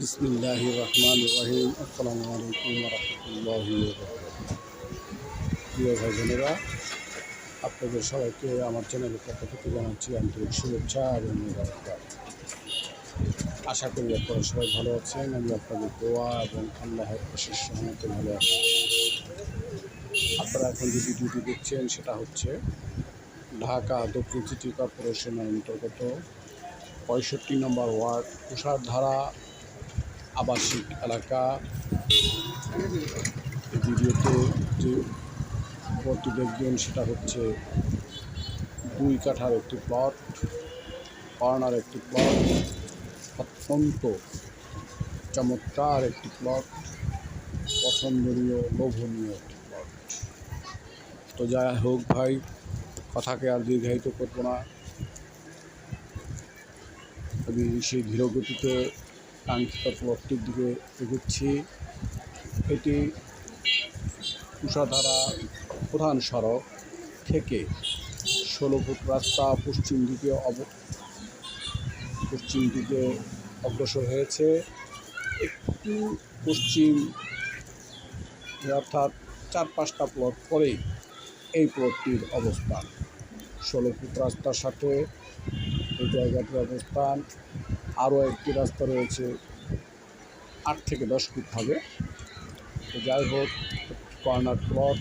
বিসমিল্লাহির রহমানির রহিম। আসসালামু আলাইকুম ওয়া রাহমাতুল্লাহি ওয়া বারাকাতুহু। প্রিয় ভাই বোনেরা, আপনাদের সবাইকে আমার চ্যানেলের পক্ষ থেকে জানাচ্ছি আন্তরিক শুভেচ্ছা এবং মোবারকবাদ। আশা করি আপনারা সবাই ভালো আছেন। আমি আপনাদের দোয়া এবং আল্লাহর অশেষ রহমতে ভালো আছি। আপনারা এখন যে ভিডিওটি দেখছেন সেটা হচ্ছে ঢাকা দক্ষিণ সিটি কর্পোরেশনের অন্তর্গত 65 নম্বর ওয়ার্ড তুষারধারা আবাসিক এলাকা। এই ভিডিওতে যে প্লটটি দেখবেন সেটা হচ্ছে 2 কাঠার একটি প্লট, কর্নার একটি প্লট, অত্যন্ত চমৎকার একটি প্লট, পছন্দনীয় লোভনীয় একটি প্লট। তো যাই হোক ভাই, কথাকে আর দীর্ঘায়িত করবো না। আমি সেই ধীরগতিতে কাঙ্ক্ষিত প্লটটির দিকে এগোচ্ছি। এটি তুষারধারা প্রধান সড়ক থেকে 16 ফুট রাস্তা পশ্চিম দিকে অগ্রসর হয়েছে। একটু পশ্চিম অর্থাৎ 4-5টা প্লট পরেই এই প্লটটির অবস্থান। 16 ফুট রাস্তার সাথে এই জায়গাটির অবস্থান। আরও একটি রাস্তা রয়েছে 8 থেকে 10 ফুট হবে। তো যাই হোক, কর্নার প্লট,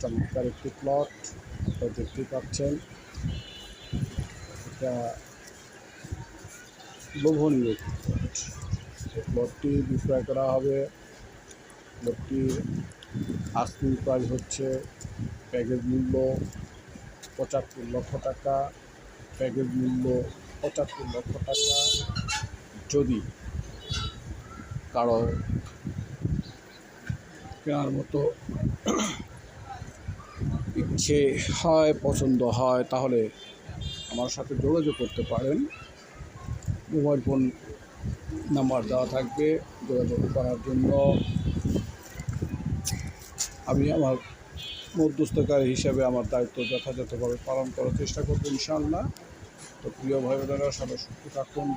চমৎকার একটি প্লট আপনারা দেখতেই পাচ্ছেন। এটা লোভনীয় একটি প্লট। এই প্লটটি বিক্রয় করা হবে। প্লটটির আস্কিং প্রাইস হচ্ছে প্যাকেজ মূল্য 75 লক্ষ টাকা। প্যাকেজ মূল্য 75 লক্ষ টাকা। যদি কারো কেনার মতো ইচ্ছে হয়, পছন্দ হয়, তাহলে আমার সাথে যোগাযোগ করতে পারেন। মোবাইল ফোন নাম্বার দেওয়া থাকবে। যোগাযোগ করার জন্য আমি আমার মধ্যস্থকারী হিসেবে আমার দায়িত্ব যথাযথভাবে পালন করার চেষ্টা করব ইনশাআল্লাহ। তো প্রিয় ভাই বোনেরা, সবাই সুস্থ থাকুন,